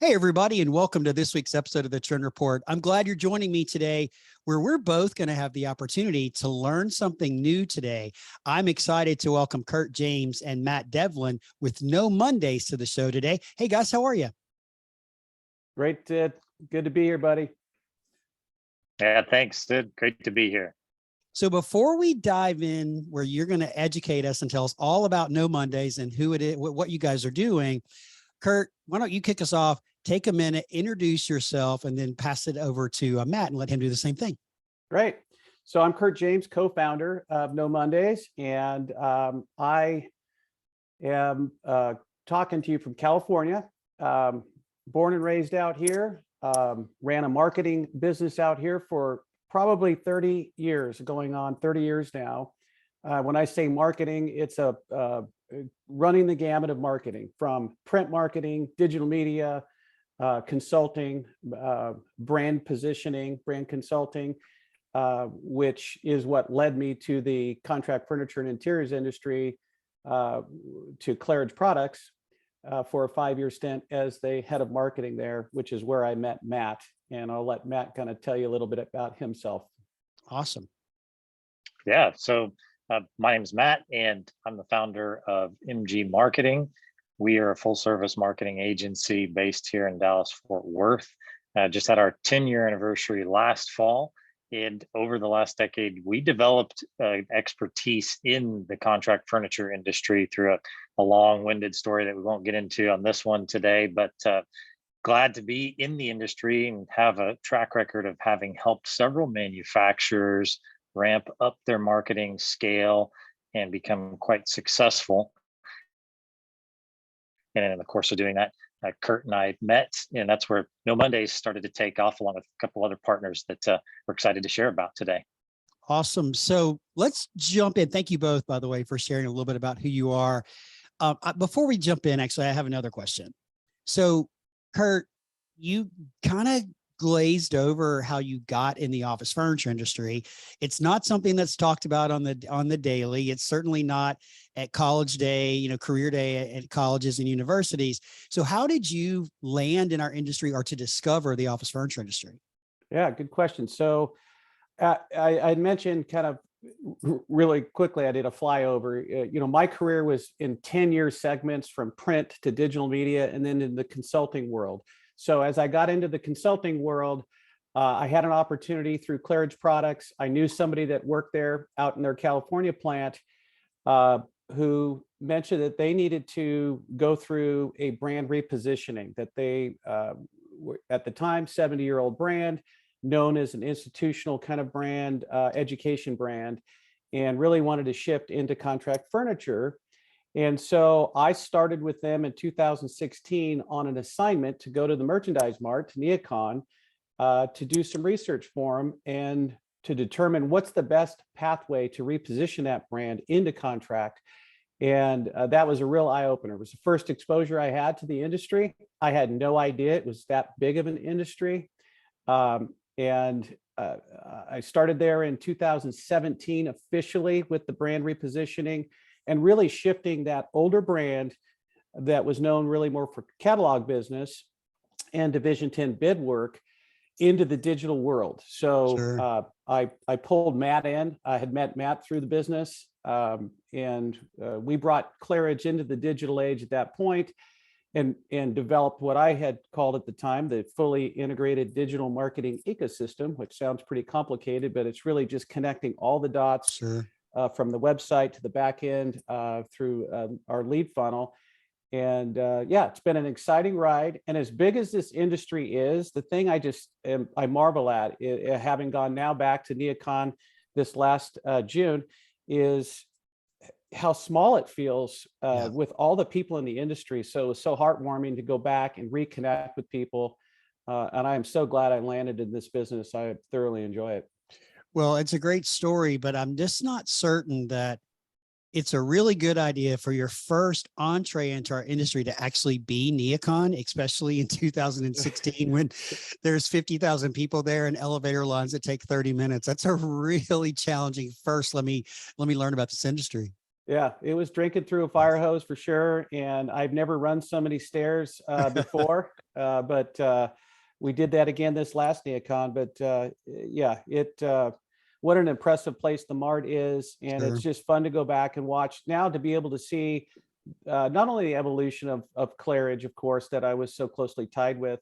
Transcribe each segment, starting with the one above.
Hey, everybody, and welcome to this week's episode of the Trend Report. I'm glad you're joining me today, where we're both going to have the opportunity to learn something new today. I'm excited to welcome Kurt James and Matt Devlin with No Mondays to the show today. Hey, guys, how are you? Great. Good to be here, buddy. Yeah, thanks, Sid. Great to be here. So before we dive in, where you're going to educate us and tell us all about No Mondays and who it is, what you guys are doing, Kurt, why don't you kick us off? Take a minute, introduce yourself, and then pass it over to Matt and let him do the same thing. Great. So I'm Kurt James, co-founder of No Mondays, and I am talking to you from California. Born and raised out here, ran a marketing business out here for probably 30 years, going on 30 years now. When I say marketing, it's running the gamut of marketing, from print marketing, digital media, consulting, brand positioning, brand consulting, which is what led me to the contract furniture and interiors industry, to Claridge Products, for a 5-year stint as the head of marketing there, which is where I met Matt. And I'll let Matt kind of tell you a little bit about himself. Awesome. Yeah, so my name is Matt, and I'm the founder of MG Marketing. We are a full-service marketing agency based here in Dallas-Fort Worth. Just had our 10-year anniversary last fall. And over the last decade, we developed expertise in the contract furniture industry through a long-winded story that we won't get into on this one today, but glad to be in the industry and have a track record of having helped several manufacturers ramp up their marketing scale and become quite successful. And in the course of doing that, Kurt and I met, and that's where No Mondays started to take off, along with a couple other partners that we're excited to share about today. Awesome. So let's jump in. Thank you both, by the way, for sharing a little bit about who you are. Before we jump in, actually, I have another question. So, Kurt, you kind of glazed over how you got in the office furniture industry. It's not something that's talked about on the daily. It's certainly not at college day, career day at colleges and universities. So how did you land in our industry, or to discover the office furniture industry? Yeah, good question. So I mentioned kind of really quickly, I did a flyover. My career was in 10-year segments, from print to digital media, and then in the consulting world. So as I got into the consulting world, I had an opportunity through Claridge Products. I knew somebody that worked there out in their California plant, who mentioned that they needed to go through a brand repositioning, that they were, at the time, 70-year-old brand, known as an institutional kind of brand, education brand, and really wanted to shift into contract furniture. And so I started with them in 2016 on an assignment to go to the Merchandise Mart, to Neocon, to do some research for them and to determine what's the best pathway to reposition that brand into contract. And that was a real eye-opener. It was the first exposure I had to the industry. I had no idea it was that big of an industry. I started there in 2017 officially with the brand repositioning, and really shifting that older brand that was known really more for catalog business and Division 10 bid work into the digital world. So sure. I pulled Matt in. I had met Matt through the business, and we brought Claridge into the digital age at that point, and developed what I had called at the time the fully integrated digital marketing ecosystem, which sounds pretty complicated, but it's really just connecting all the dots. Sure. From the website to the back end, through our lead funnel. And yeah, it's been an exciting ride. And as big as this industry is, the thing I marvel at, having gone now back to Neocon this last June, is how small it feels with all the people in the industry. So it's so heartwarming to go back and reconnect with people. And I am so glad I landed in this business. I thoroughly enjoy it. Well, it's a great story, but I'm just not certain that it's a really good idea for your first entree into our industry to actually be Neocon, especially in 2016 when there's 50,000 people there and elevator lines that take 30 minutes. That's a really challenging first. Let me learn about this industry. Yeah, it was drinking through a fire hose for sure. And I've never run so many stairs before, but we did that again this last NeoCon. But yeah, what an impressive place the Mart is. And it's Sure. just fun to go back and watch now, to be able to see not only the evolution of Claridge, of course, that I was so closely tied with,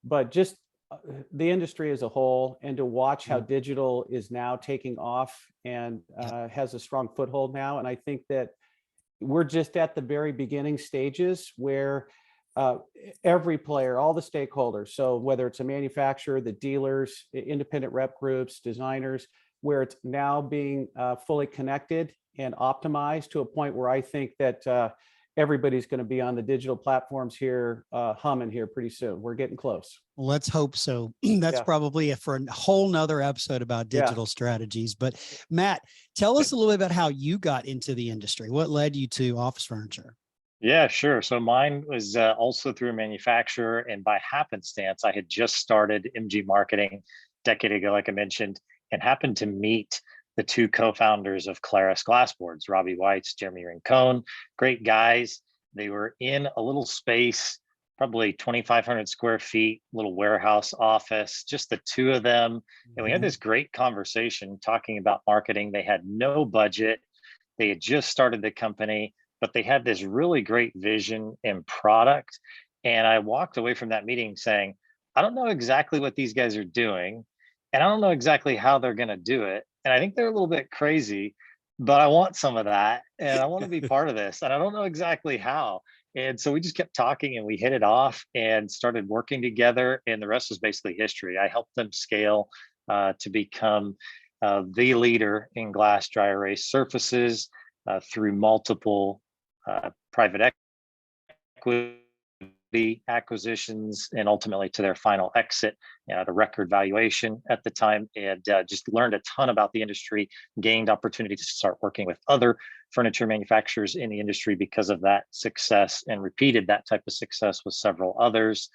but just the industry as a whole, and to watch how digital is now taking off and has a strong foothold now. And I think that we're just at the very beginning stages where every player, all the stakeholders, so whether it's a manufacturer, the dealers, independent rep groups, designers, where it's now being fully connected and optimized to a point where I think that everybody's going to be on the digital platforms here, humming here pretty soon. We're getting close. Let's hope so. That's Yeah. probably for a whole nother episode about Yeah. digital strategies. But Matt, tell us a little bit about how you got into the industry. What led you to office furniture? Yeah, sure. So mine was also through a manufacturer, and by happenstance, I had just started MG Marketing a decade ago, like I mentioned, and happened to meet the two co-founders of Claris Glassboards, Robbie Whites, Jeremy Rincon, great guys. They were in a little space, probably 2,500 square feet, little warehouse office, just the two of them. And we had this great conversation talking about marketing. They had no budget. They had just started the company, but they had this really great vision and product. And I walked away from that meeting saying, I don't know exactly what these guys are doing, and I don't know exactly how they're going to do it. And I think they're a little bit crazy, but I want some of that. And I want to be part of this. And I don't know exactly how. And so we just kept talking and we hit it off and started working together. And the rest is basically history. I helped them scale to become the leader in glass dry erase surfaces through multiple private equity acquisitions, and ultimately to their final exit at a record valuation at the time. And just learned a ton about the industry, gained opportunity to start working with other furniture manufacturers in the industry because of that success, and repeated that type of success with several others,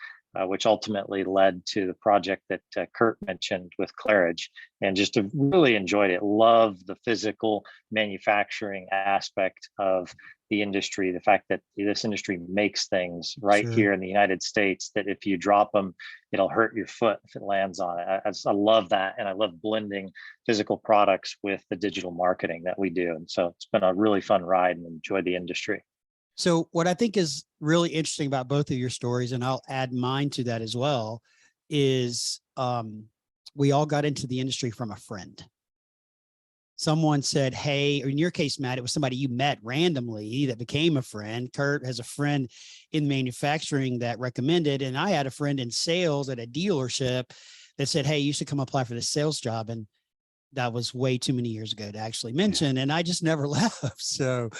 which ultimately led to the project that Kurt mentioned with Claridge. And just really enjoyed it. Love the physical manufacturing aspect of the industry, the fact that this industry makes things right here in the United States, that if you drop them, it'll hurt your foot if it lands on it. I love that. And I love blending physical products with the digital marketing that we do. And so it's been a really fun ride, and enjoyed the industry. So what I think is really interesting about both of your stories, and I'll add mine to that as well, is we all got into the industry from a friend. Someone said, hey, or in your case, Matt, it was somebody you met randomly that became a friend. Kurt has a friend in manufacturing that recommended, and I had a friend in sales at a dealership that said, hey, you should come apply for this sales job. And that was way too many years ago to actually mention. And I just never left. So,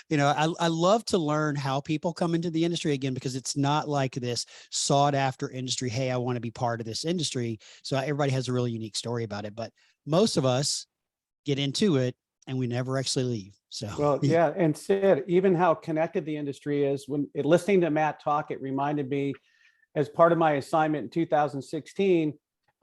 I love to learn how people come into the industry again, because it's not like this sought after industry. Hey, I want to be part of this industry. So everybody has a really unique story about it, but most of us get into it and we never actually leave. So, well, yeah. And Sid, even how connected the industry is, when listening to Matt talk, it reminded me, as part of my assignment in 2016,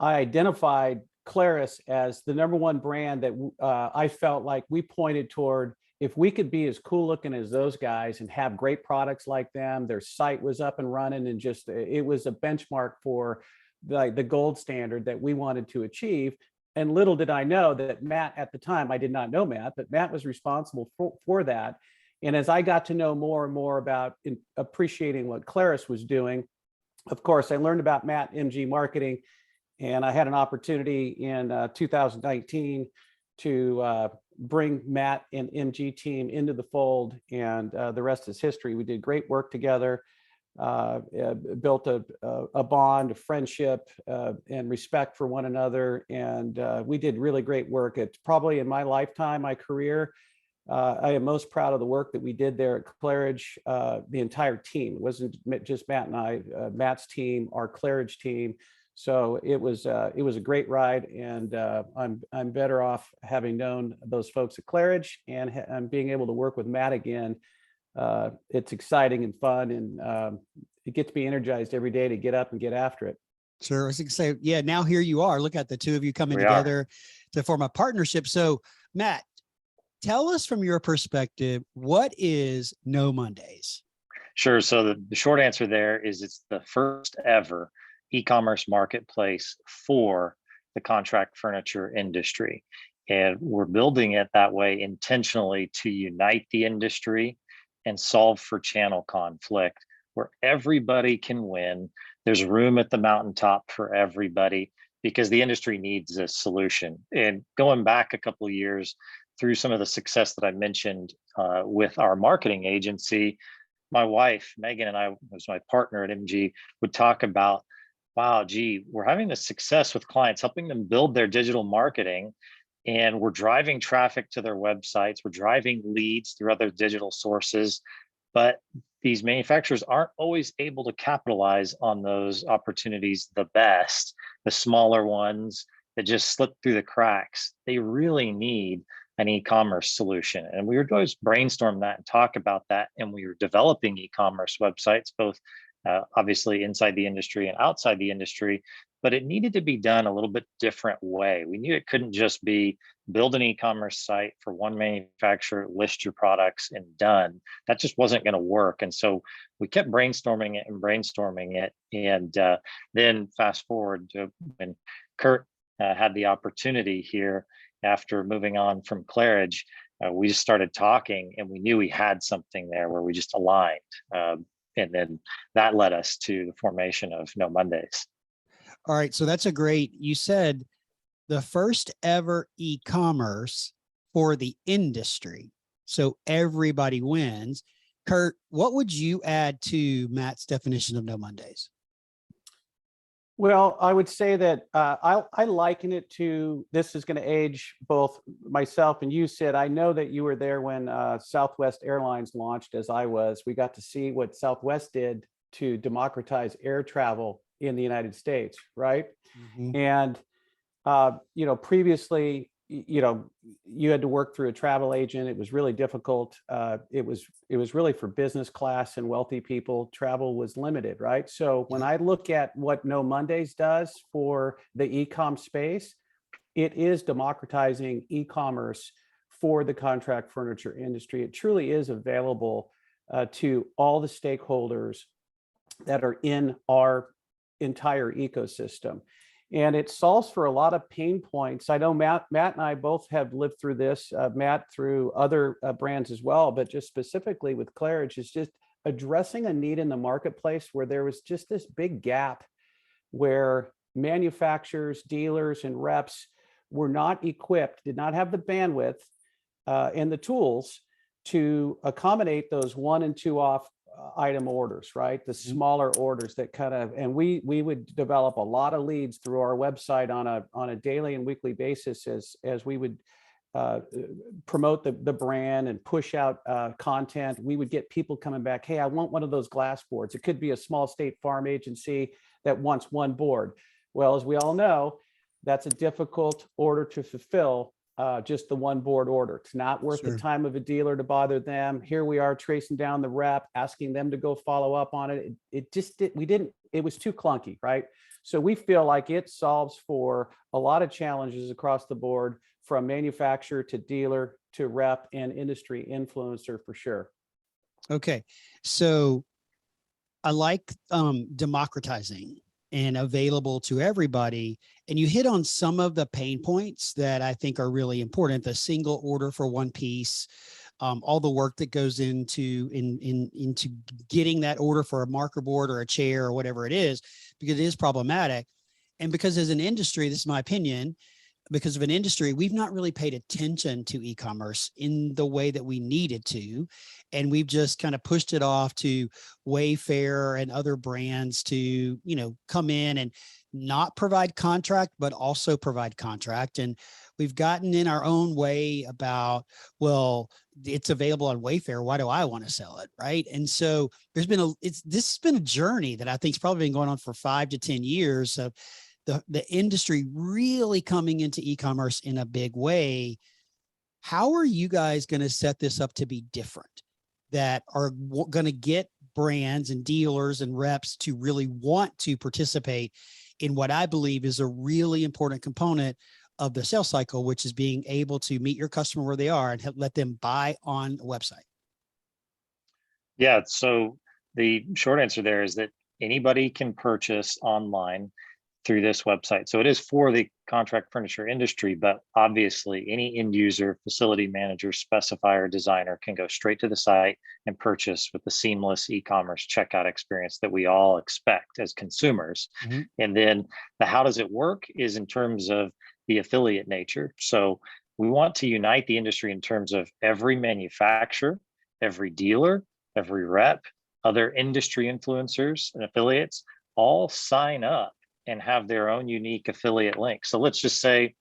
I identified Claris as the #1 brand that I felt like we pointed toward. If we could be as cool looking as those guys and have great products like them, their site was up and running, and just, it was a benchmark for the gold standard that we wanted to achieve. And little did I know that Matt, at the time, I did not know Matt, but Matt was responsible for that. And as I got to know more and more about appreciating what Claris was doing, of course, I learned about Matt MG Marketing, and I had an opportunity in 2019 to bring Matt and MG team into the fold, and the rest is history. We did great work together, built a bond, a friendship, and respect for one another, and we did really great work. It's probably in my lifetime, my career, I am most proud of the work that we did there at Claridge. The entire team, it wasn't just Matt and I, Matt's team, our Claridge team. So it was a great ride, and I'm better off having known those folks at Claridge and being able to work with Matt again. It's exciting and fun, and it gets me energized every day to get up and get after it. Sure. I was going to say, yeah, now here you are. Look at the two of you coming together to form a partnership. So, Matt, tell us from your perspective, what is No Mondays? Sure. So the short answer there is it's the first ever e-commerce marketplace for the contract furniture industry. And we're building it that way intentionally to unite the industry and solve for channel conflict where everybody can win. There's room at the mountaintop for everybody because the industry needs a solution. And going back a couple of years through some of the success that I mentioned with our marketing agency, my wife, Megan, and I, was my partner at MG, would talk about, wow, gee, we're having this success with clients, helping them build their digital marketing. And we're driving traffic to their websites. We're driving leads through other digital sources. But these manufacturers aren't always able to capitalize on those opportunities the best, the smaller ones that just slip through the cracks. They really need an e-commerce solution. And we would always brainstorm that and talk about that. And we were developing e-commerce websites, both obviously inside the industry and outside the industry, but it needed to be done a little bit different way. We knew it couldn't just be build an e-commerce site for one manufacturer, list your products and done. That just wasn't going to work. And so we kept brainstorming it. And then fast forward to when Kurt had the opportunity here after moving on from Claridge, we just started talking and we knew we had something there where we just aligned. And then that led us to the formation of No Mondays. All right. So that's you said the first ever e-commerce for the industry. So everybody wins. Kurt, what would you add to Matt's definition of No Mondays? Well, I would say that I liken it to, this is going to age both myself and you, Sid. I know that you were there when Southwest Airlines launched, as I was. We got to see what Southwest did to democratize air travel in the United States, right? Mm-hmm. And, previously, you had to work through a travel agent. It was really difficult. It was really for business class and wealthy people. Travel was limited, right? So when I look at what No Mondays does for the e-com space, it is democratizing e-commerce for the contract furniture industry. It truly is available to all the stakeholders that are in our entire ecosystem. And it solves for a lot of pain points. I know Matt and I both have lived through this, Matt through other brands as well, but just specifically with Claridge, is just addressing a need in the marketplace where there was just this big gap where manufacturers, dealers, and reps were not equipped, did not have the bandwidth and the tools to accommodate those 1 and 2 off item orders, right? The smaller orders that and we would develop a lot of leads through our website on a daily and weekly basis as we would promote the brand and push out content. We would get people coming back, hey, I want one of those glass boards. It could be a small State Farm agency that wants one board. Well, as we all know, that's a difficult order to fulfill. Just the one board order. It's not worth the time of a dealer to bother them. Here we are tracing down the rep, asking them to go follow up on it. It was too clunky, right? So we feel like it solves for a lot of challenges across the board, from manufacturer to dealer to rep and industry influencer for sure. Okay. So I like democratizing and available to everybody. And you hit on some of the pain points that I think are really important. The single order for one piece, all the work that goes into getting that order for a marker board or a chair or whatever it is, because it is problematic. And because as an industry, this is my opinion, because of an industry, we've not really paid attention to e-commerce in the way that we needed to. And we've just kind of pushed it off to Wayfair and other brands to, come in and not provide contract, but also provide contract. And we've gotten in our own way about, well, it's available on Wayfair. Why do I want to sell it? Right. And so this has been a journey that I think has probably been going on for 5 to 10 years of the industry really coming into e-commerce in a big way. How are you guys going to set this up to be different, that are going to get brands and dealers and reps to really want to participate in what I believe is a really important component of the sales cycle, which is being able to meet your customer where they are and let them buy on a website? Yeah, so the short answer there is that anybody can purchase online through this website. So it is for the contract furniture industry, but obviously any end user, facility manager, specifier, designer can go straight to the site and purchase with the seamless e-commerce checkout experience that we all expect as consumers. Mhm. And then the how does it work is in terms of the affiliate nature. So we want to unite the industry in terms of every manufacturer, every dealer, every rep, other industry influencers and affiliates all sign up and have their own unique affiliate link. So let's just say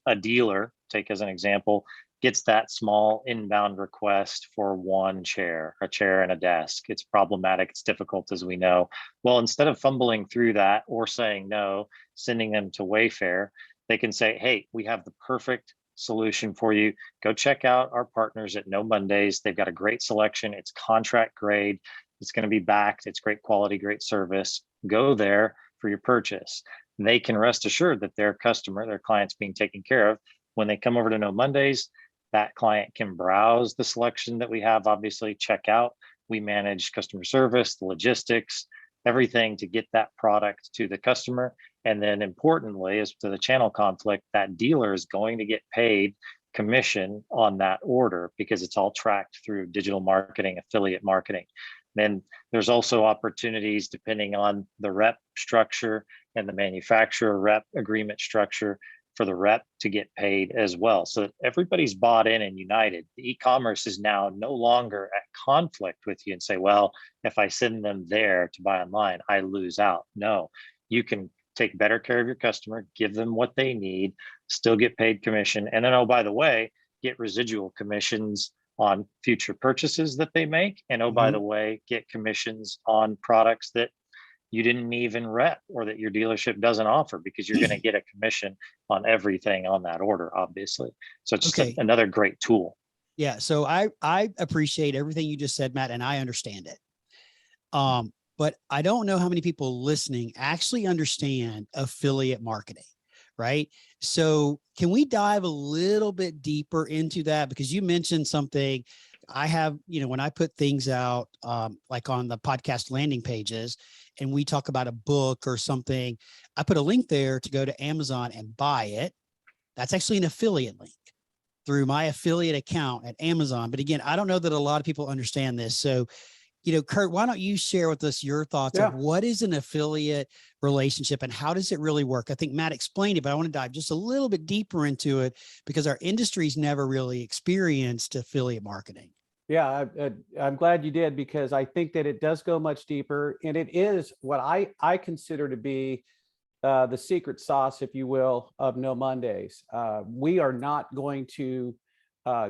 a dealer, take as an example, gets that small inbound request for one chair, a chair and a desk. It's problematic, it's difficult, as we know. Well, instead of fumbling through that or saying no, sending them to Wayfair, they can say, hey, we have the perfect solution for you. Go check out our partners at No Mondays. They've got a great selection. It's contract grade. It's going to be backed. It's great quality, great service. Go there for your purchase. They can rest assured that their customer, their client's being taken care of. When they come over to No Mondays, that client can browse the selection that we have, obviously check out. We manage customer service, the logistics, everything to get that product to the customer. And then importantly, as to the channel conflict, that dealer is going to get paid commission on that order because it's all tracked through digital marketing, affiliate marketing. Then there's also opportunities depending on the rep structure and the manufacturer rep agreement structure for the rep to get paid as well. So that everybody's bought in and united. The e-commerce is now no longer at conflict with you and say, well, if I send them there to buy online, I lose out. No, you can take better care of your customer, give them what they need, still get paid commission. And then, oh, by the way, get residual commissions on future purchases that they make. And oh, by the way, get commissions on products that you didn't even rep or that your dealership doesn't offer, because you're going to get a commission on everything on that order, obviously. So it's just another great tool. Yeah. So I appreciate everything you just said, Matt, and I understand it. But I don't know how many people listening actually understand affiliate marketing, right? So can we dive a little bit deeper into that? Because you mentioned something I have, when I put things out, like on the podcast landing pages, and we talk about a book or something, I put a link there to go to Amazon and buy it. That's actually an affiliate link through my affiliate account at Amazon. But again, I don't know that a lot of people understand this. So, Kurt, why don't you share with us your thoughts of what is an affiliate relationship and how does it really work? I think Matt explained it, but I want to dive just a little bit deeper into it because our industry's never really experienced affiliate marketing. Yeah, I'm glad you did, because I think that it does go much deeper, and it is what I consider to be the secret sauce, if you will, of No Mondays. We are not going to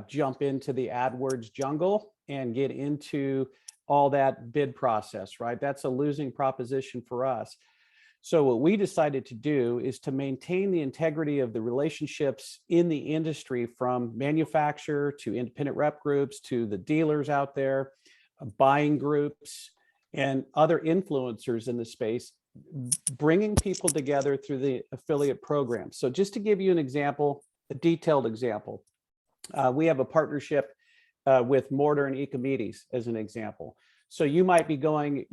jump into the AdWords jungle and get into all that bid process, right? That's a losing proposition for us. So what we decided to do is to maintain the integrity of the relationships in the industry, from manufacturer to independent rep groups to the dealers out there, buying groups, and other influencers in the space, bringing people together through the affiliate program. So just to give you an example, a detailed example, we have a partnership with Mortar and Ecommerce as an example. So you might be going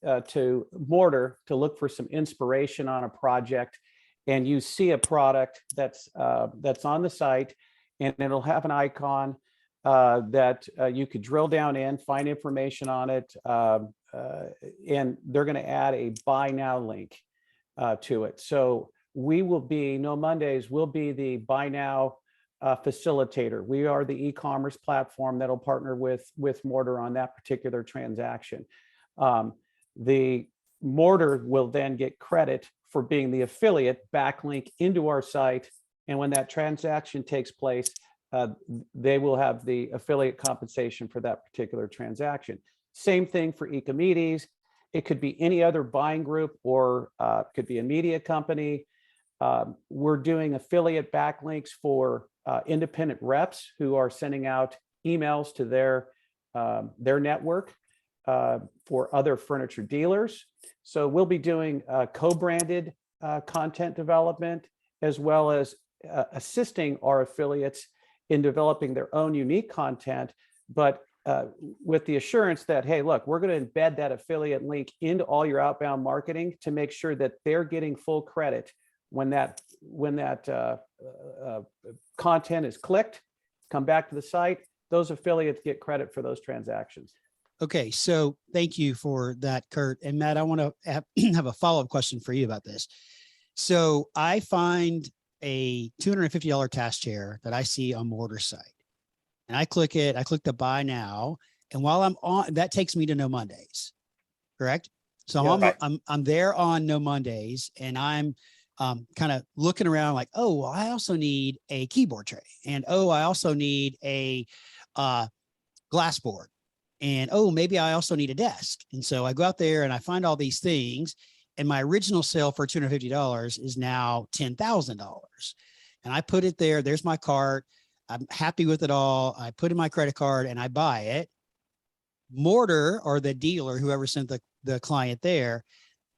to Mortar to look for some inspiration on a project, and you see a product that's on the site, and it'll have an icon that you could drill down in, find information on it, and they're going to add a buy now link to it. So we will be, No Mondays will be the buy now facilitator. We are the e-commerce platform that'll partner with Mortar on that particular transaction. The Mortar will then get credit for being the affiliate backlink into our site, and when that transaction takes place, they will have the affiliate compensation for that particular transaction. Same thing for Ecommerce. It could be any other buying group, or could be a media company. We're doing affiliate backlinks for independent reps who are sending out emails to their network for other furniture dealers. So we'll be doing co-branded content development, as well as assisting our affiliates in developing their own unique content, but with the assurance that, hey, look, we're going to embed that affiliate link into all your outbound marketing to make sure that they're getting full credit when that content is clicked, come back to the site. Those affiliates get credit for those transactions. Okay, so thank you for that, Kurt. And Matt, I want to have a follow-up question for you about this. So I find a $250 task chair that I see on Mortar's site, and I click it. I click the buy now, and while I'm on, that takes me to No Mondays, correct? So I'm there on No Mondays, and I'm kind of looking around like, oh, well, I also need a keyboard tray, and oh, I also need a glass board, and oh, maybe I also need a desk. And so I go out there and I find all these things, and my original sale for $250 is now $10,000. And I put it there. There's my cart. I'm happy with it all. I put in my credit card and I buy it. Mortar, or the dealer, whoever sent the client there,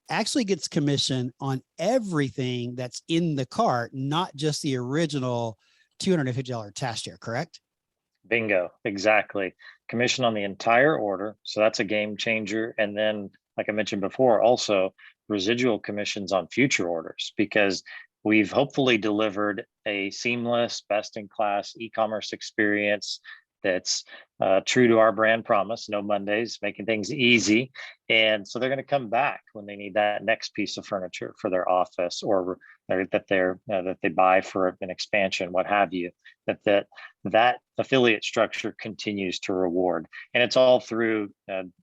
actually gets commission on everything that's in the cart, not just the original $250 task chair, correct? Bingo, exactly. Commission on the entire order. So that's a game changer. And then, like I mentioned before, also residual commissions on future orders, because we've hopefully delivered a seamless, best-in-class e-commerce experience that's true to our brand promise, No Mondays, making things easy. And so they're going to come back when they need that next piece of furniture for their office, or that they buy for an expansion, what have you. That affiliate structure continues to reward, and it's all through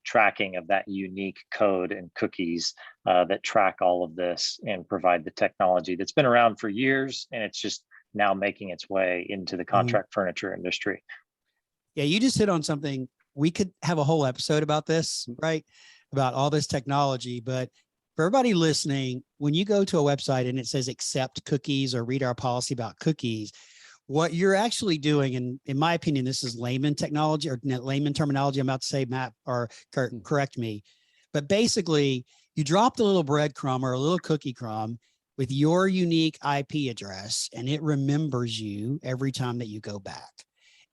tracking of that unique code and cookies that track all of this and provide the technology that's been around for years, and it's just now making its way into the contract furniture industry. Yeah, you just hit on something. We could have a whole episode about this, right? About all this technology. But for everybody listening, when you go to a website and it says accept cookies or read our policy about cookies, what you're actually doing, and in my opinion, this is layman technology or layman terminology. I'm about to say, Matt or Kurt, correct me. But basically, you dropped a little breadcrumb or a little cookie crumb with your unique IP address, and it remembers you every time that you go back.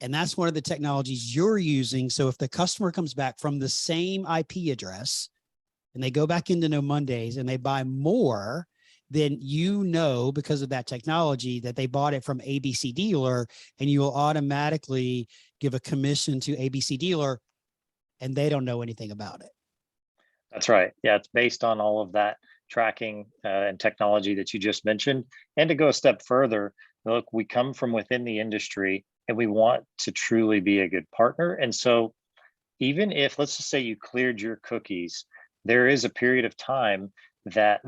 And that's one of the technologies you're using. So if the customer comes back from the same IP address and they go back into No Mondays and they buy more, then you know, because of that technology, that they bought it from ABC Dealer, and you will automatically give a commission to ABC Dealer, and they don't know anything about it. That's right. Yeah, it's based on all of that tracking and technology that you just mentioned. And to go a step further, look, we come from within the industry, and we want to truly be a good partner. And so even if, let's just say, you cleared your cookies, there is a period of time that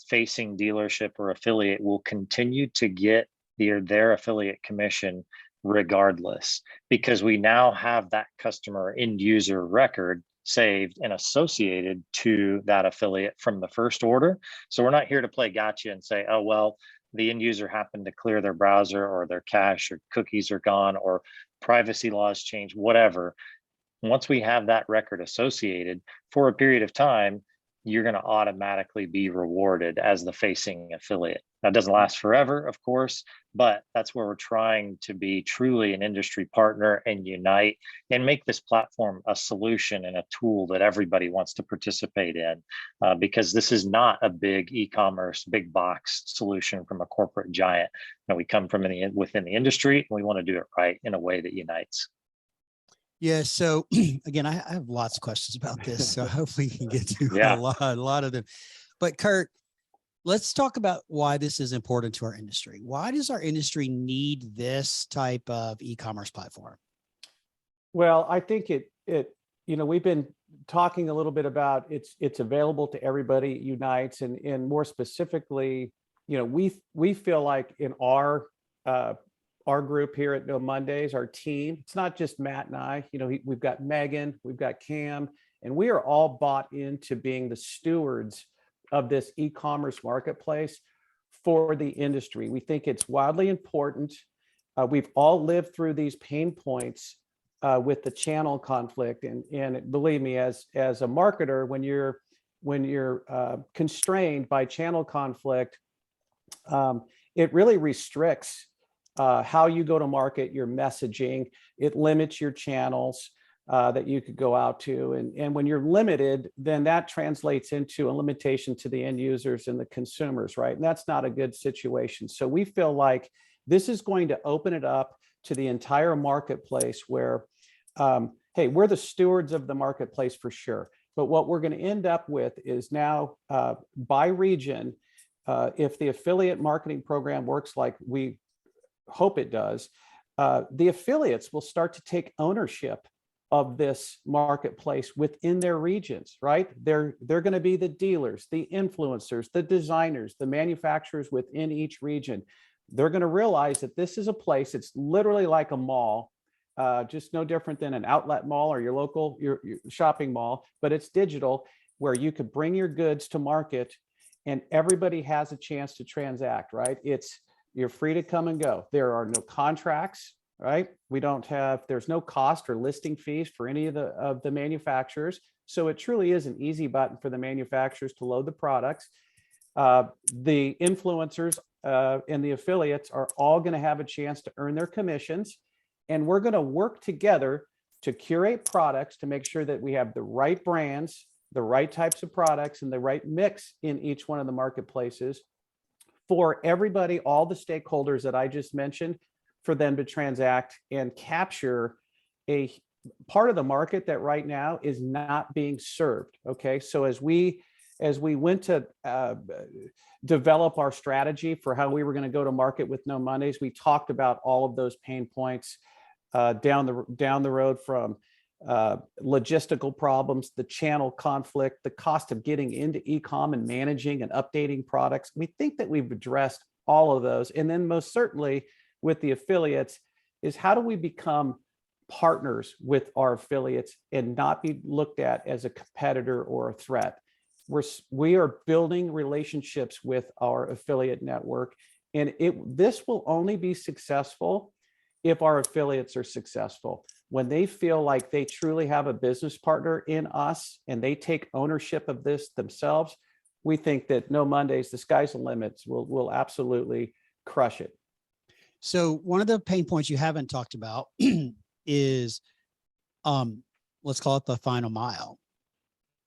facing dealership or affiliate will continue to get their affiliate commission regardless, because we now have that customer end user record saved and associated to that affiliate from the first order. So we're not here to play gotcha and say, oh, well, the end user happened to clear their browser, or their cache or cookies are gone, or privacy laws change, whatever. Once we have that record associated for a period of time, you're going to automatically be rewarded as the facing affiliate. That doesn't last forever, of course, but that's where we're trying to be truly an industry partner and unite and make this platform a solution and a tool that everybody wants to participate in, because this is not a big e-commerce, big box solution from a corporate giant. You know, we come from within the industry, and we want to do it right in a way that unites. Yeah. So again, I have lots of questions about this, so hopefully you can get to Yeah. a lot of them. But Kurt, let's talk about why this is important to our industry. Why does our industry need this type of e-commerce platform? Well, I think we've been talking a little bit about it's available to everybody, it unites, and more specifically, we feel like in our group here at No Mondays, our team, it's not just Matt and I, we've got Megan, we've got Cam, and we are all bought into being the stewards of this e-commerce marketplace for the industry. We think it's wildly important. We've all lived through these pain points with the channel conflict, and believe me, as a marketer, when you're constrained by channel conflict, it really restricts how you go to market, your messaging. It limits your channels that you could go out to. And when you're limited, then that translates into a limitation to the end users and the consumers, right? And that's not a good situation. So we feel like this is going to open it up to the entire marketplace where, hey, we're the stewards of the marketplace for sure. But what we're going to end up with is now by region, if the affiliate marketing program works like we hope it does, the affiliates will start to take ownership of this marketplace within their regions, right? They're going to be the dealers, the influencers, the designers, the manufacturers within each region. They're going to realize that this is a place, it's literally like a mall, just no different than an outlet mall or your local your shopping mall, but it's digital, where you could bring your goods to market and everybody has a chance to transact, right? You're free to come and go. There are no contracts, right? There's no cost or listing fees for any of the manufacturers. So it truly is an easy button for the manufacturers to load the products. The influencers and the affiliates are all going to have a chance to earn their commissions. And we're going to work together to curate products to make sure that we have the right brands, the right types of products, and the right mix in each one of the marketplaces for everybody, all the stakeholders that I just mentioned, for them to transact and capture a part of the market that right now is not being served. Okay, so as we went to develop our strategy for how we were going to go to market with No Mondays, we talked about all of those pain points down the road, from logistical problems, the channel conflict, the cost of getting into e-com and managing and updating products. We think that we've addressed all of those. And then most certainly with the affiliates is, how do we become partners with our affiliates and not be looked at as a competitor or a threat? We are building relationships with our affiliate network, and this will only be successful if our affiliates are successful. When they feel like they truly have a business partner in us and they take ownership of this themselves, we think that No Mondays, the sky's the limits, will absolutely crush it. So one of the pain points you haven't talked about is, let's call it the final mile,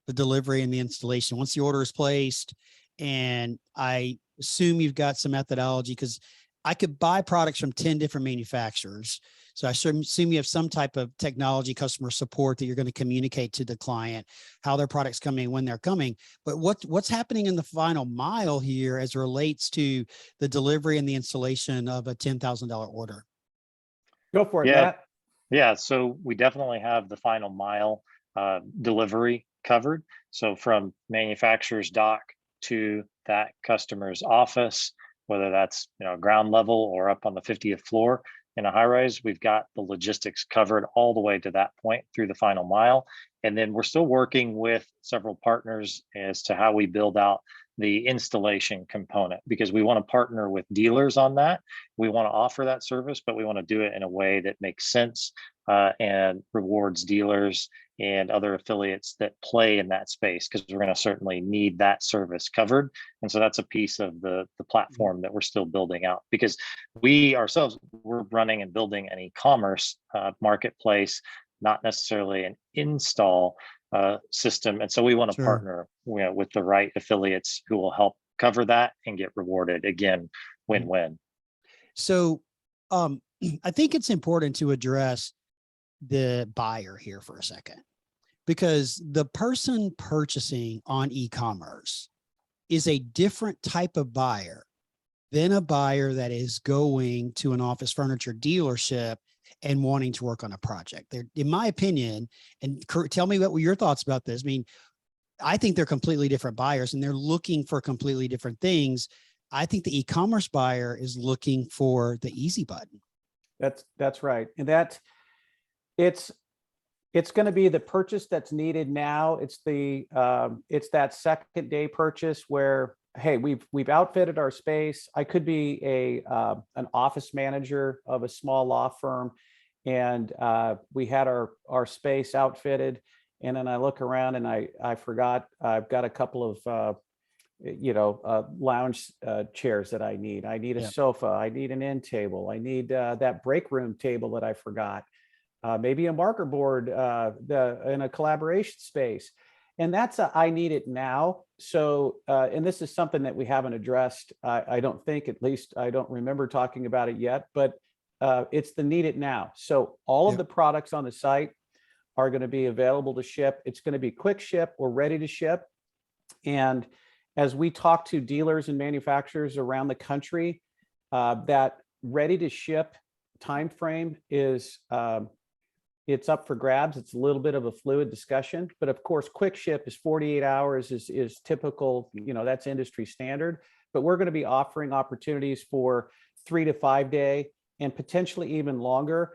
the delivery and the installation. Once the order is placed, and I assume you've got some methodology, because I could buy products from 10 different manufacturers. So I assume you have some type of technology, customer support that you're going to communicate to the client, how their product's coming, when they're coming. But what's happening in the final mile here as it relates to the delivery and the installation of a $10,000 order? Go for it, Yeah. Matt. Yeah, so we definitely have the final mile delivery covered. So from manufacturer's dock to that customer's office, whether that's ground level or up on the 50th floor in a high rise, we've got the logistics covered all the way to that point through the final mile. And then we're still working with several partners as to how we build out the installation component, because we want to partner with dealers on that. We want to offer that service, but we want to do it in a way that makes sense and rewards dealers and other affiliates that play in that space, because we're going to certainly need that service covered. And so that's a piece of the platform that we're still building out, because we ourselves, we're running and building an e-commerce marketplace, not necessarily an install system. And so we want to partner with the right affiliates who will help cover that and get rewarded. Again, win-win. So I think it's important to address the buyer here for a second, because the person purchasing on e-commerce is a different type of buyer than a buyer that is going to an office furniture dealership and wanting to work on a project. They're, in my opinion, and Kurt, tell me what your thoughts about this. I mean, I think they're completely different buyers and they're looking for completely different things. I think the e-commerce buyer is looking for the easy button. That's right. And it's going to be the purchase that's needed now. It's that second day purchase where, hey, we've outfitted our space. I could be an office manager of a small law firm, and we had our space outfitted, and then I look around and I forgot I've got a couple of lounge chairs that I need. I need a Yeah. sofa. I need an end table. I need that break room table that I forgot. Maybe a marker board in a collaboration space. And that's I need it now. So, and this is something that we haven't addressed. I don't think, at least I don't remember talking about it yet, but it's the need it now. So all of the products on the site are going to be available to ship. It's going to be quick ship or ready to ship. And as we talk to dealers and manufacturers around the country, that ready to ship timeframe is it's up for grabs. It's a little bit of a fluid discussion, but of course, quick ship is 48 hours is typical. That's industry standard. But we're going to be offering opportunities for 3 to 5 day and potentially even longer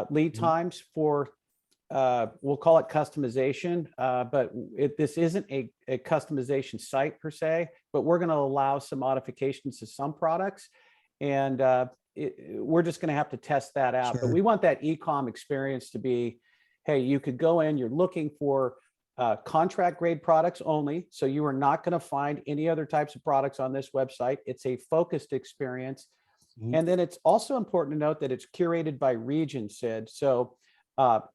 lead times for we'll call it customization, but this isn't a customization site per se, but we're going to allow some modifications to some products. And we're just going to have to test that out. Sure. But we want that e-com experience to be, hey, you could go in, you're looking for contract grade products only. So you are not going to find any other types of products on this website. It's a focused experience. Mhm. And then it's also important to note that it's curated by region, Sid. So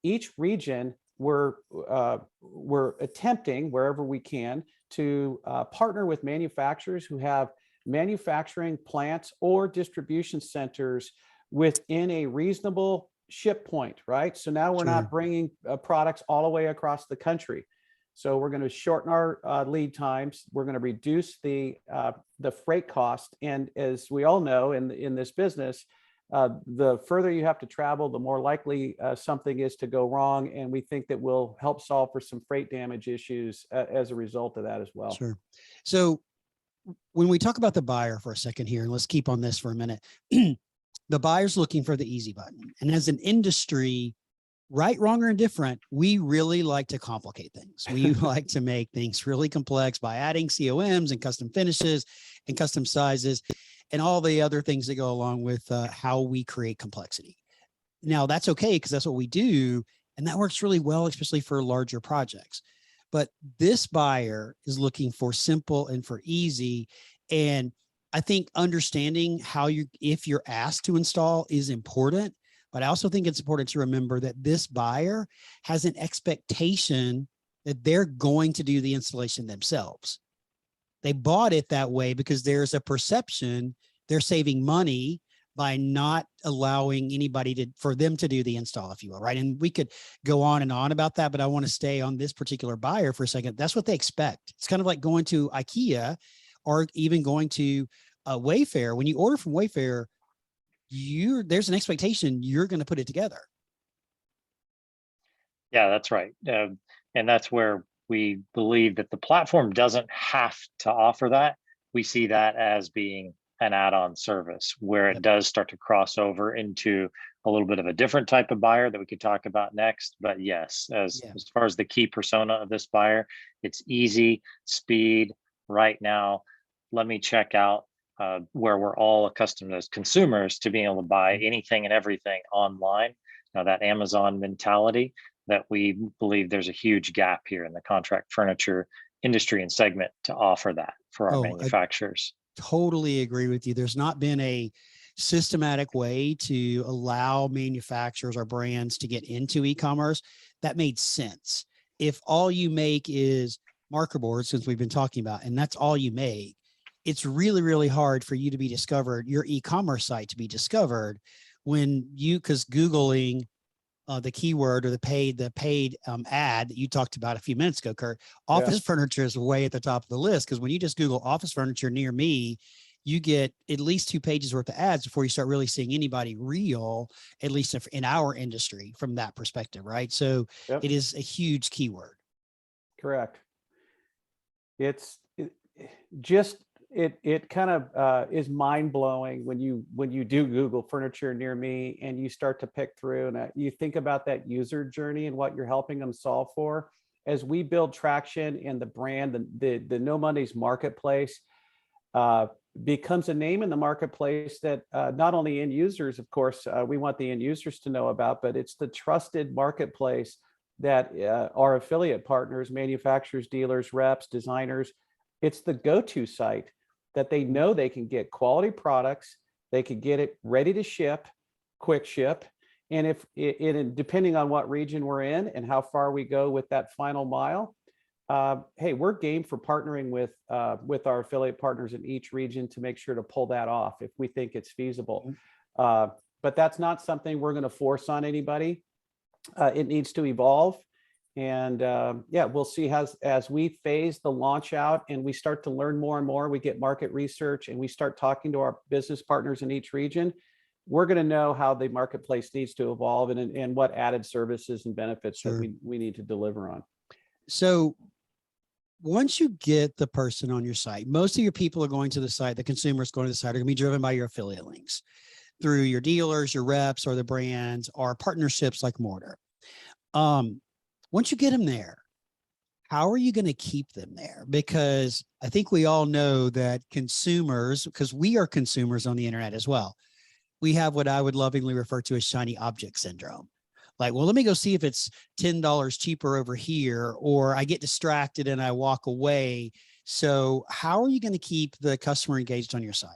each region we're attempting wherever we can to partner with manufacturers who have manufacturing plants or distribution centers within a reasonable ship point, right? So now we're not bringing products all the way across the country. So we're going to shorten our lead times. We're going to reduce the freight cost. And as we all know in this business, the further you have to travel, the more likely something is to go wrong. And we think that will help solve for some freight damage issues as a result of that as well. Sure. So when we talk about the buyer for a second here, and let's keep on this for a minute, the buyer's looking for the easy button. And as an industry, right, wrong, or indifferent, we really like to complicate things. We like to make things really complex by adding COMs and custom finishes and custom sizes and all the other things that go along with how we create complexity. Now, that's okay because that's what we do. And that works really well, especially for larger projects. But this buyer is looking for simple and for easy. And I think understanding how if you're asked to install is important, but I also think it's important to remember that this buyer has an expectation that they're going to do the installation themselves. They bought it that way because there's a perception they're saving money by not allowing anybody for them to do the install, if you will, right? And we could go on and on about that, but I want to stay on this particular buyer for a second. That's what they expect. It's kind of like going to IKEA or even going to Wayfair. When you order from Wayfair, there's an expectation you're going to put it together. Yeah, that's right. And that's where we believe that the platform doesn't have to offer that. We see that as being an add-on service where it does start to cross over into a little bit of a different type of buyer that we could talk about next. But yes, as far as the key persona of this buyer, it's easy, speed, right now. Let me check out where we're all accustomed as consumers to being able to buy anything and everything online. Now that Amazon mentality, that we believe there's a huge gap here in the contract furniture industry and segment to offer that for our manufacturers. Totally agree with you. There's not been a systematic way to allow manufacturers or brands to get into e-commerce that made sense. If all you make is marker boards, since we've been talking about, and that's all you make, it's really, really hard for you to be discovered, your e-commerce site to be discovered when because Googling the keyword or the paid ad that you talked about a few minutes ago, Kurt, office furniture is way at the top of the list. Because when you just Google office furniture near me, you get at least 2 pages worth of ads before you start really seeing anybody real, at least in our industry from that perspective, right? So it is a huge keyword. Correct. It kind of is mind-blowing when you do Google furniture near me and you start to pick through and you think about that user journey and what you're helping them solve for. As we build traction in the brand, the No Mondays marketplace becomes a name in the marketplace that not only end users, of course, we want the end users to know about, but it's the trusted marketplace that our affiliate partners, manufacturers, dealers, reps, designers, It's the go-to site that they know they can get quality products, they could get it ready to ship, quick ship. And if it, depending on what region we're in and how far we go with that final mile, hey, we're game for partnering with our affiliate partners in each region to make sure to pull that off if we think it's feasible. But that's not something we're going to force on anybody. It needs to evolve. And yeah, we'll see as we phase the launch out and we start to learn more and more, we get market research and we start talking to our business partners in each region, we're going to know how the marketplace needs to evolve and what added services and benefits Sure. that we need to deliver on. So once you get the person on your site, most of your people are going to the site, the consumers going to the site are going to be driven by your affiliate links through your dealers, your reps, or the brands, or partnerships like Mortar. Once you get them there, how are you going to keep them there? Because I think we all know that consumers, because we are consumers on the internet as well, we have what I would lovingly refer to as shiny object syndrome. Like, well, let me go see if it's $10 cheaper over here, or I get distracted and I walk away. So how are you going to keep the customer engaged on your site?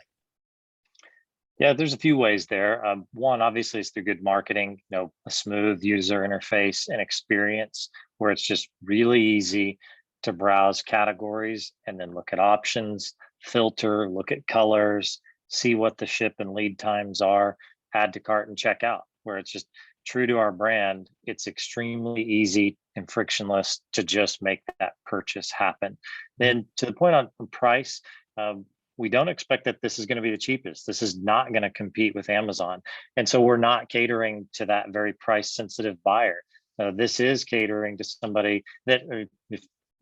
Yeah, there's a few ways there. One, obviously, is through good marketing, a smooth user interface and experience where it's just really easy to browse categories and then look at options, filter, look at colors, see what the ship and lead times are, add to cart and check out, where it's just true to our brand. It's extremely easy and frictionless to just make that purchase happen. Then to the point on price, we don't expect that this is going to be the cheapest. This is not going to compete with Amazon. And so we're not catering to that very price sensitive buyer. This is catering to somebody that,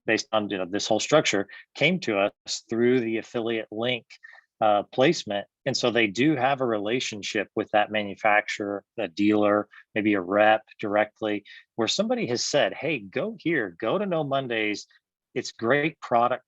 based on this whole structure, came to us through the affiliate link placement. And so they do have a relationship with that manufacturer, a dealer, maybe a rep directly, where somebody has said, hey, go here, go to No Mondays. It's great product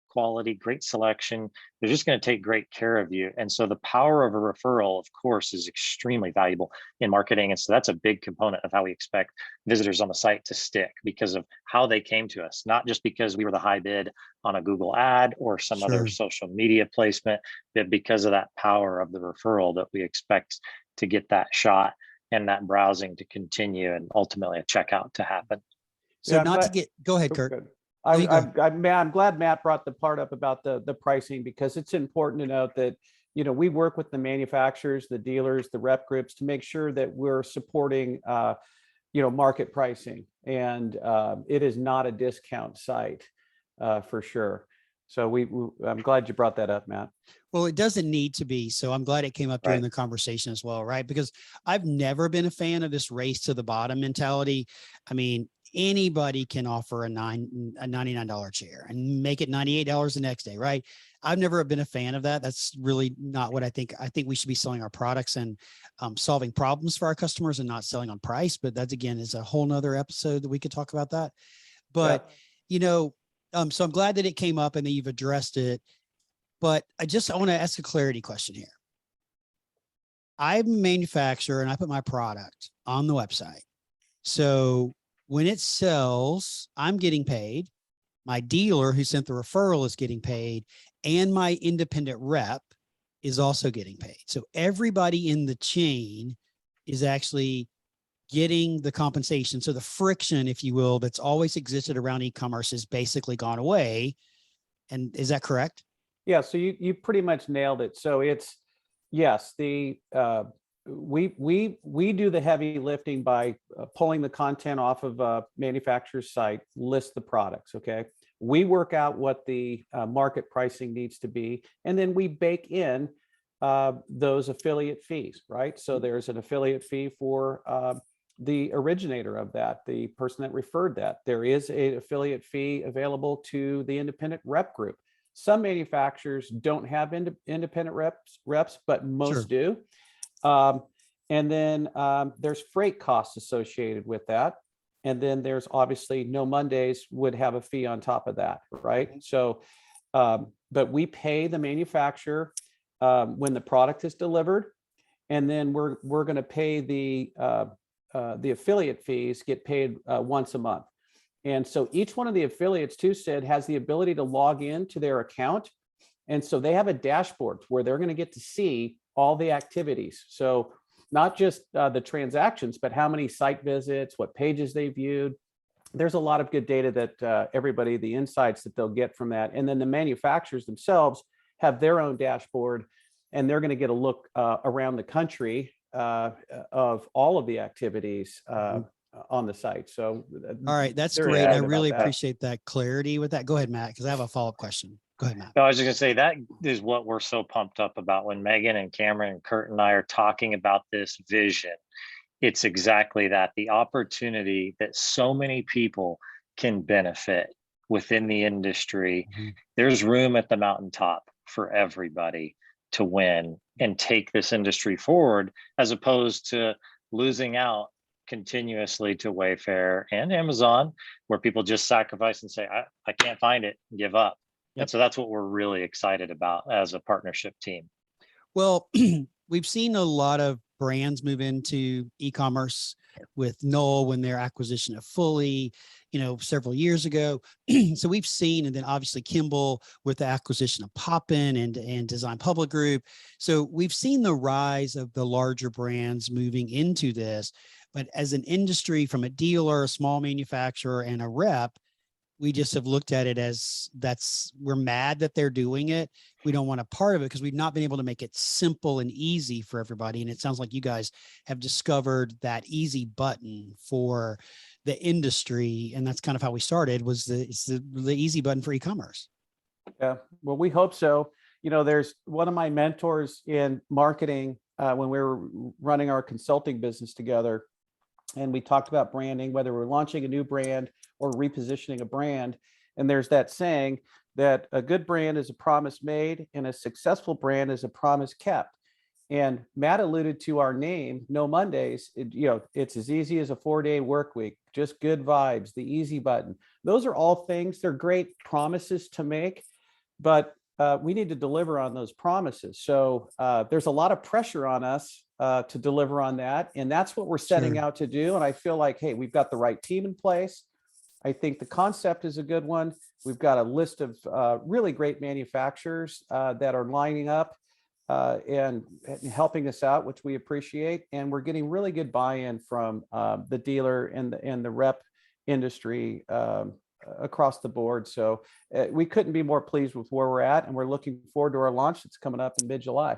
quality, great selection. They're just going to take great care of you. And so the power of a referral, of course, is extremely valuable in marketing. And so that's a big component of how we expect visitors on the site to stick, because of how they came to us, not just because we were the high bid on a Google ad or some other social media placement, but because of that power of the referral that we expect to get that shot and that browsing to continue and ultimately a checkout to happen. So yeah, not to get, go ahead, Kurt. I'm glad Matt brought the part up about the pricing, because it's important to note that, we work with the manufacturers, the dealers, the rep groups to make sure that we're supporting, market pricing. And it is not a discount site for sure. So I'm glad you brought that up, Matt. Well, it doesn't need to be. So I'm glad it came up during the conversation as well, right? Because I've never been a fan of this race to the bottom mentality. I mean, anybody can offer a $99 chair and make it $98 the next day, right? I've never been a fan of that. That's really not what I think. I think we should be selling our products and solving problems for our customers and not selling on price. But that, again, is a whole nother episode that we could talk about that. But, so I'm glad that it came up and that you've addressed it. But I want to ask a clarity question here. I'm a manufacturer and I put my product on the website. So when it sells, I'm getting paid. My dealer who sent the referral is getting paid, and my independent rep is also getting paid. So everybody in the chain is actually getting the compensation. So the friction, if you will, that's always existed around e-commerce is basically gone away. And is that correct? Yeah. So you pretty much nailed it. So it's, yes, we do the heavy lifting by pulling the content off of a manufacturer's site, list the products. Okay. We work out what the market pricing needs to be, and then we bake in those affiliate fees, right? So there's an affiliate fee for the originator of that, the person that referred that. There is an affiliate fee available to the independent rep group. Some manufacturers don't have independent reps, but most do. And then there's freight costs associated with that. And then there's obviously No Mondays would have a fee on top of that, right? So, but we pay the manufacturer when the product is delivered, and then we're going to pay the affiliate fees, get paid once a month. And so each one of the affiliates too, Sid, has the ability to log in to their account. And so they have a dashboard where they're going to get to see all the activities. So not just the transactions, but how many site visits, what pages they viewed. There's a lot of good data that everybody, the insights that they'll get from that. And then the manufacturers themselves have their own dashboard, and they're going to get a look around the country of all of the activities on the site. So all right, that's very great. I excited about really that. appreciate that clarity with that. Go ahead, Matt, because I have a follow-up question. Go ahead, Matt. No, I was just gonna say that is what we're so pumped up about when Megan and Cameron and Kurt and I are talking about this vision. It's exactly that, the opportunity that so many people can benefit within the industry. Mhm. There's room at the mountaintop for everybody to win and take this industry forward, as opposed to losing out continuously to Wayfair and Amazon, where people just sacrifice and say, I can't find it, and give up. Yep. And so that's what we're really excited about as a partnership team. Well, we've seen a lot of brands move into e-commerce with Knoll when their acquisition of Fully, several years ago. So we've seen, and then obviously Kimball with the acquisition of Poppin and Design Public Group. So we've seen the rise of the larger brands moving into this. But as an industry, from a dealer, a small manufacturer, and a rep, we just have looked at it as we're mad that they're doing it. We don't want a part of it because we've not been able to make it simple and easy for everybody. And it sounds like you guys have discovered that easy button for the industry. And that's kind of how we started, was it's the easy button for e-commerce. Yeah, well, we hope so. There's one of my mentors in marketing when we were running our consulting business together, and we talked about branding, whether we're launching a new brand or repositioning a brand. And there's that saying that a good brand is a promise made and a successful brand is a promise kept. And Matt alluded to our name, No Mondays. It's as easy as a 4-day work week, just good vibes, the easy button. Those are all things, they're great promises to make, but we need to deliver on those promises. So there's a lot of pressure on us to deliver on that. And that's what we're setting Sure. out to do. And I feel like, hey, we've got the right team in place. I think the concept is a good one. We've got a list of really great manufacturers that are lining up and helping us out, which we appreciate. And we're getting really good buy-in from the dealer and the rep industry across the board. So we couldn't be more pleased with where we're at, and we're looking forward to our launch that's coming up in mid-July.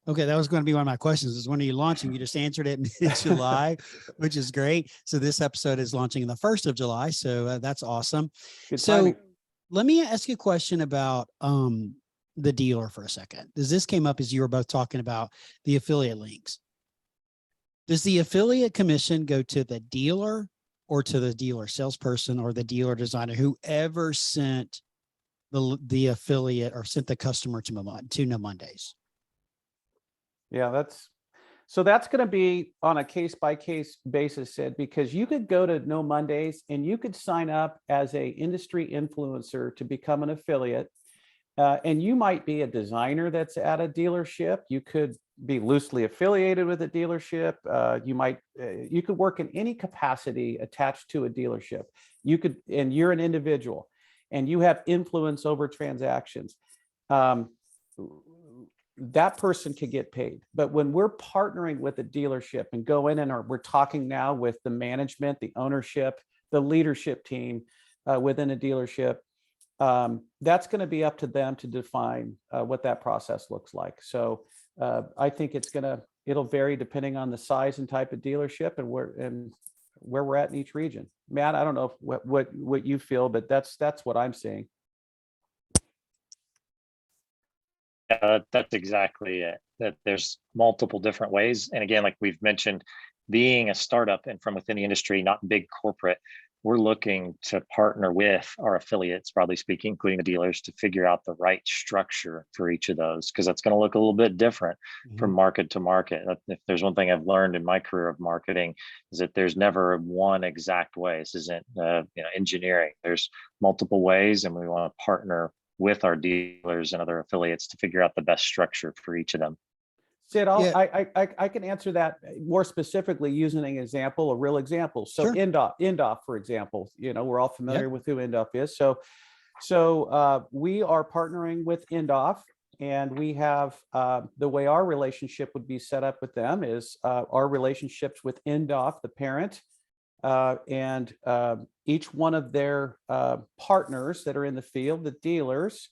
Okay, that was going to be one of my questions, is when are you launching? You just answered it mid-July, which is great. So this episode is launching on the 1st of July. So that's awesome. Good So timing. let me ask you a question about the dealer for a second. This came up as you were both talking about the affiliate links. Does the affiliate commission go to the dealer or to the dealer salesperson or the dealer designer, whoever sent the affiliate or sent the customer to No Mondays? Yeah, that's going to be on a case-by-case basis, Sid, because you could go to No Mondays and you could sign up as a industry influencer to become an affiliate. And you might be a designer that's at a dealership. You could be loosely affiliated with a dealership. You could work in any capacity attached to a dealership. And you're an individual and you have influence over transactions. That person could get paid. But when we're partnering with a dealership and go in and we're talking now with the management, the ownership, the leadership team within a dealership, that's going to be up to them to define what that process looks like. So I think it'll vary depending on the size and type of dealership and where we're at in each region. Matt, I don't know what you feel, but that's what I'm seeing. That's exactly it. That there's multiple different ways. And again, like we've mentioned, being a startup and from within the industry, not big corporate, we're looking to partner with our affiliates, broadly speaking, including the dealers, to figure out the right structure for each of those, because that's going to look a little bit different from market to market. If there's one thing I've learned in my career of marketing, is that there's never one exact way. This isn't engineering. There's multiple ways, and we want to partner with our dealers and other affiliates to figure out the best structure for each of them. Sid, Yeah. I can answer that more specifically using an example, a real example. So Sure. Indoff, for example, we're all familiar with who Indoff is. So we are partnering with Indoff, and we have the way our relationship would be set up with them is our relationships with Indoff, the parent, and each one of their partners that are in the field, the dealers,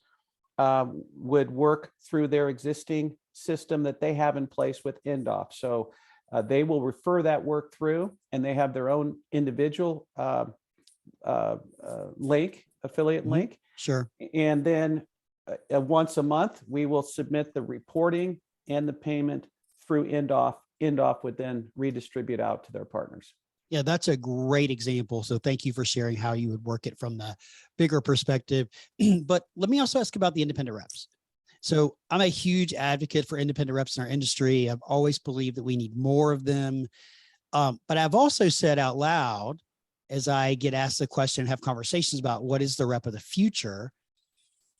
would work through their existing system that they have in place with Indoff. So they will refer that work through, and they have their own individual link, affiliate link. Sure. And then once a month, we will submit the reporting and the payment through Indoff. Indoff would then redistribute out to their partners. Yeah, that's a great example. So thank you for sharing how you would work it from the bigger perspective. But let me also ask about the independent reps. So I'm a huge advocate for independent reps in our industry. I've always believed that we need more of them. But I've also said out loud, as I get asked the question and have conversations about what is the rep of the future,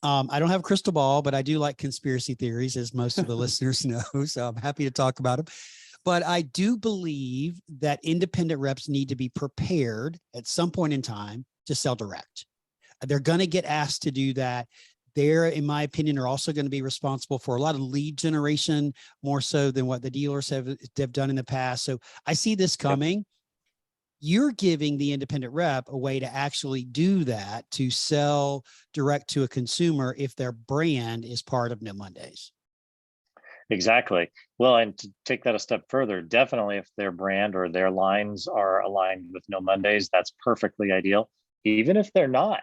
I don't have a crystal ball, but I do like conspiracy theories, as most of the listeners know. So I'm happy to talk about them. But I do believe that independent reps need to be prepared at some point in time to sell direct. They're going to get asked to do that. They're, in my opinion, are also going to be responsible for a lot of lead generation, more so than what the dealers have done in the past. So I see this coming. Yep. You're giving the independent rep a way to actually do that, to sell direct to a consumer if their brand is part of No Mondays. Exactly. Well, and to take that a step further, definitely if their brand or their lines are aligned with No Mondays, that's perfectly ideal. Even if they're not,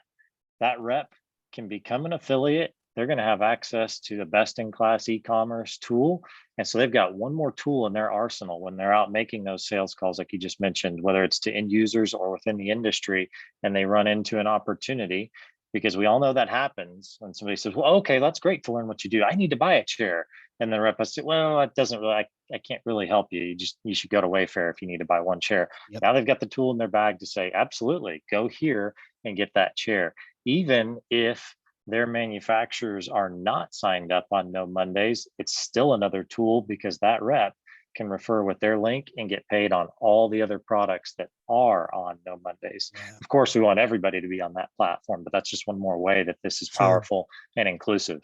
that rep can become an affiliate. They're going to have access to the best-in-class e-commerce tool. And so they've got one more tool in their arsenal when they're out making those sales calls, like you just mentioned, whether it's to end users or within the industry, and they run into an opportunity. Because we all know that happens when somebody says, well, okay, that's great to learn what you do. I need to buy a chair. And the rep will say, well, it doesn't really, I can't really help you. You should go to Wayfair if you need to buy one chair. Yep. Now they've got the tool in their bag to say, absolutely, go here and get that chair. Even if their manufacturers are not signed up on No Mondays, it's still another tool, because that rep can refer with their link and get paid on all the other products that are on No Mondays. Yeah. Of course, we want everybody to be on that platform, but that's just one more way that this is powerful and inclusive.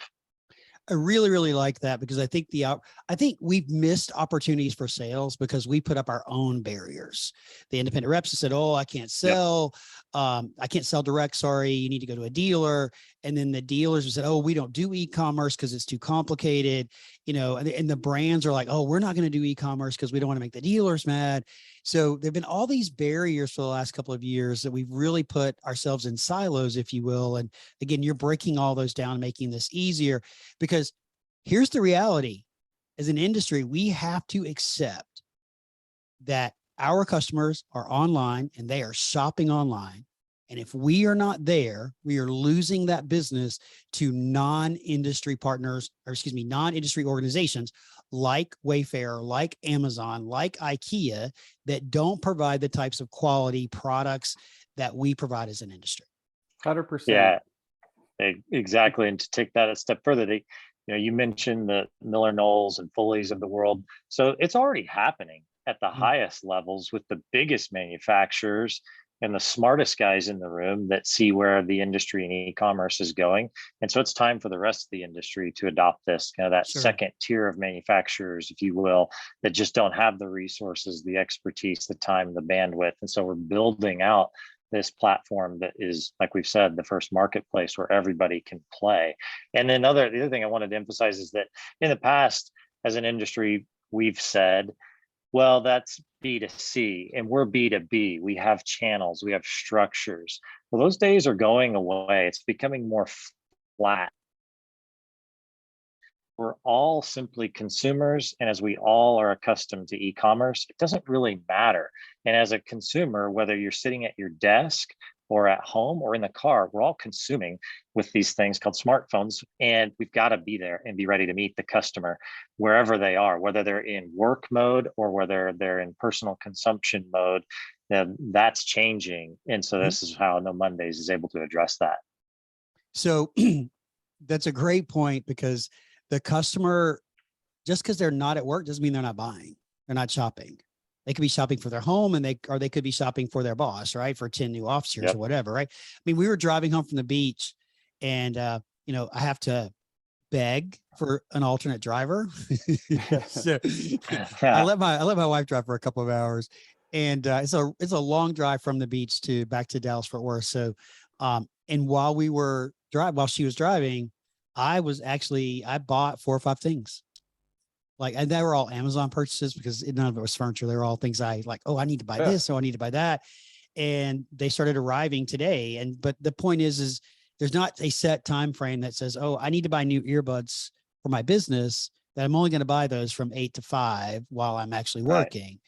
I really, really like that, because I think we've missed opportunities for sales because we put up our own barriers. The independent reps have said, oh, I can't sell. Yep. I can't sell direct. Sorry, you need to go to a dealer. And then the dealers have said, oh, we don't do e-commerce because it's too complicated. And the brands are like, oh, we're not going to do e-commerce because we don't want to make the dealers mad. So there've been all these barriers for the last couple of years that we've really put ourselves in silos, if you will. And again, you're breaking all those down, making this easier, because here's the reality. As an industry, we have to accept that our customers are online and they are shopping online. And if we are not there, we are losing that business to non-industry partners, or non-industry organizations like Wayfair, like Amazon, like IKEA, that don't provide the types of quality products that we provide as an industry. 100%. Yeah, exactly. And to take that a step further, you mentioned the Miller Knowles and Foley's of the world. So it's already happening at the highest levels with the biggest manufacturers and the smartest guys in the room that see where the industry and e-commerce is going. And so it's time for the rest of the industry to adopt this, that second tier of manufacturers, if you will, that just don't have the resources, the expertise, the time, the bandwidth. And so we're building out this platform that is, like we've said, the first marketplace where everybody can play. And then the other thing I wanted to emphasize is that in the past, as an industry, we've said, well, that's B2C and we're B2B. We have channels, we have structures. Well, those days are going away. It's becoming more flat. We're all simply consumers. And as we all are accustomed to e-commerce, it doesn't really matter. And as a consumer, whether you're sitting at your desk or at home or in the car, we're all consuming with these things called smartphones. And we've got to be there and be ready to meet the customer wherever they are, whether they're in work mode or whether they're in personal consumption mode. That's changing. And so this is how No Mondays is able to address that. So that's a great point, because the customer just because they're not at work doesn't mean they're not buying. They're not shopping. They could be shopping for their home and they could be shopping for their boss, right? For 10 new officers or whatever, right? I mean, we were driving home from the beach and, you know, I have to beg for an alternate driver. So I let my wife drive for a couple of hours, and it's a long drive from the beach to back to Dallas Fort Worth. So, and while she was driving, I bought 4 or 5 things. Like, and they were all Amazon purchases because none of it was furniture. They were all things I like, oh, I need to buy this. Oh, I need to buy that. And they started arriving today. But the point is there's not a set time frame that says, oh, I need to buy new earbuds for my business, that I'm only going to buy those from 8 to 5 while I'm actually working. Right.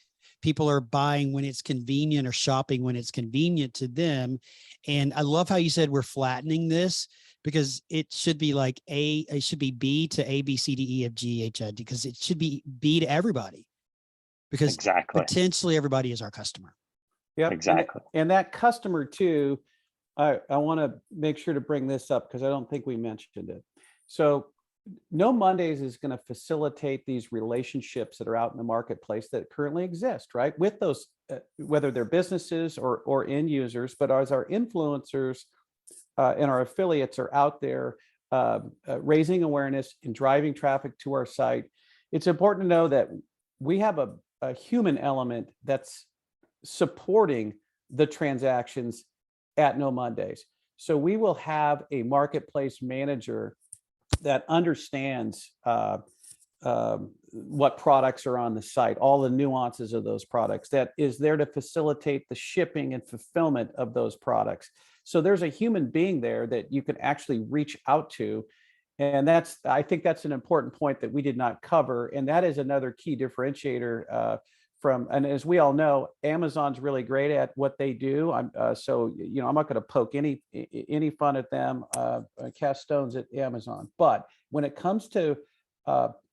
People are buying when it's convenient or shopping when it's convenient to them. And I love how you said we're flattening this, because it should be like it should be B to A, B, C, D, E, F, G, H, I, D, because it should be B to everybody, because potentially everybody is our customer. Yeah, exactly. And that customer too, I want to make sure to bring this up because I don't think we mentioned it. So No Mondays is going to facilitate these relationships that are out in the marketplace that currently exist, right? With those, whether they're businesses or end users, but as our influencers and our affiliates are out there raising awareness and driving traffic to our site, it's important to know that we have a human element that's supporting the transactions at No Mondays. So we will have a marketplace manager that understands what products are on the site, all the nuances of those products, that is there to facilitate the shipping and fulfillment of those products. So there's a human being there that you can actually reach out to. And I think that's an important point that we did not cover. And that is another key differentiator and as we all know, Amazon's really great at what they do. So, you know, I'm not going to poke any fun at them, cast stones at Amazon. But when it comes to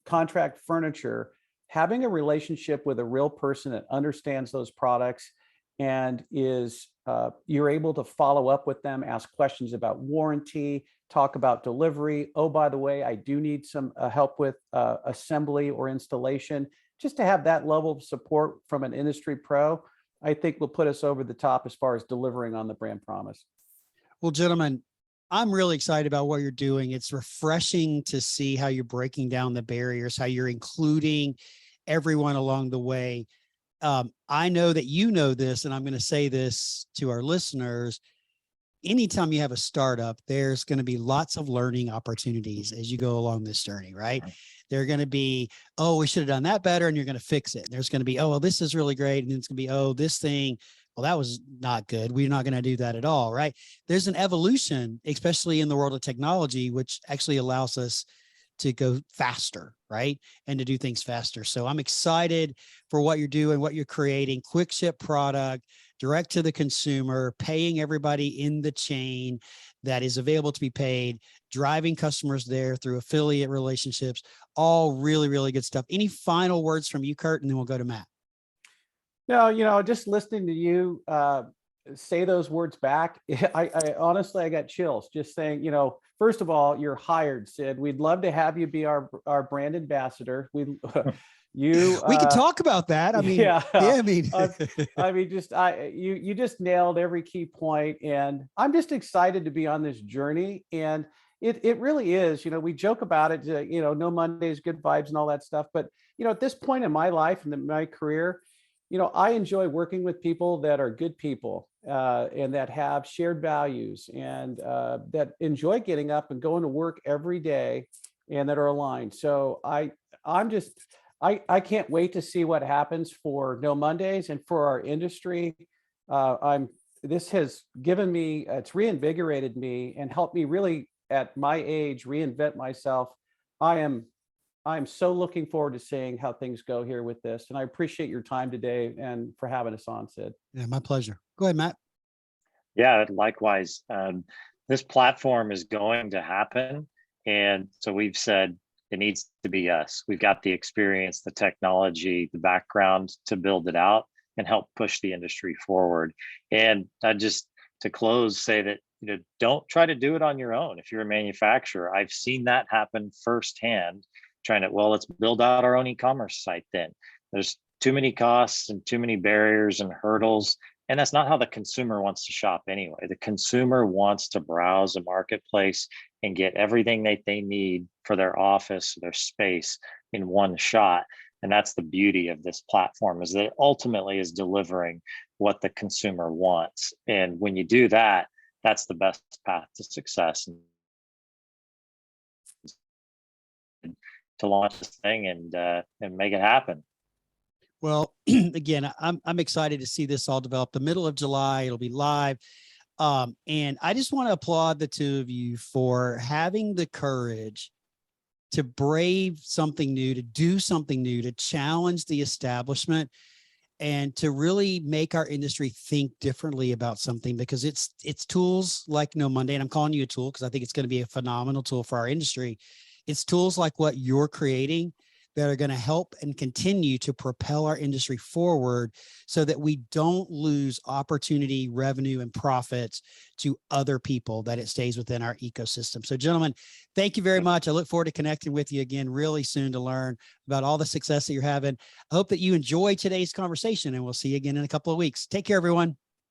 contract furniture, having a relationship with a real person that understands those products and you're able to follow up with them, ask questions about warranty, talk about delivery. Oh, by the way, I do need some help with assembly or installation. Just to have that level of support from an industry pro, I think will put us over the top as far as delivering on the brand promise. Well, gentlemen, I'm really excited about what you're doing. It's refreshing to see how you're breaking down the barriers, how you're including everyone along the way. I know that you know this, and I'm going to say this to our listeners. Anytime you have a startup, there's going to be lots of learning opportunities as you go along this journey, right? They're going to be, oh, we should have done that better, and you're going to fix it. There's going to be, oh, well, this is really great. And then it's going to be, oh, this thing, well, that was not good. We're not going to do that at all, right? There's an evolution, especially in the world of technology, which actually allows us to go faster, right? And to do things faster. So I'm excited for what you're doing, what you're creating, quick ship product, direct to the consumer, paying everybody in the chain that is available to be paid, driving customers there through affiliate relationships, all really, really good stuff. Any final words from you, Kurt? And then we'll go to Matt. No, you know, just listening to you say those words back, I honestly, I got chills just saying, you know, first of all, you're hired, Sid. We'd love to have you be our brand ambassador. We can talk about that. I mean, I mean, you just nailed every key point, and I'm just excited to be on this journey. And it really is, you know, we joke about it, you know, no Mondays, good vibes and all that stuff. But, you know, at this point in my life and in my career, you know, I enjoy working with people that are good people and that have shared values and that enjoy getting up and going to work every day and that are aligned. So I can't wait to see what happens for No Mondays and for our industry. This has given me, it's reinvigorated me and helped me really at my age reinvent myself. I'm so looking forward to seeing how things go here with this. And I appreciate your time today and for having us on, Sid. Yeah, my pleasure. Go ahead, Matt. Yeah, likewise. This platform is going to happen. And so we've said it needs to be us. We've got the experience, the technology, the background to build it out and help push the industry forward. And just to close, say that, you know, don't try to do it on your own. If you're a manufacturer, I've seen that happen firsthand. trying to, well, let's build out our own e-commerce site then. There's too many costs and too many barriers and hurdles. And that's not how the consumer wants to shop anyway. The consumer wants to browse a marketplace and get everything that they need for their office, their space in one shot. And that's the beauty of this platform, is that it ultimately is delivering what the consumer wants. And when you do that, that's the best path to success. To launch this thing and make it happen. Well, again, I'm excited to see this all develop. The middle of July, it'll be live. And I just want to applaud the two of you for having the courage to brave something new, to do something new, to challenge the establishment, and to really make our industry think differently about something, because it's tools like No Monday, and I'm calling you a tool because I think it's going to be a phenomenal tool for our industry. It's tools like what you're creating that are going to help and continue to propel our industry forward so that we don't lose opportunity, revenue, and profits to other people, that it stays within our ecosystem. So gentlemen, thank you very much. I look forward to connecting with you again really soon to learn about all the success that you're having. I hope that you enjoyed today's conversation, and we'll see you again in a couple of weeks. Take care, everyone.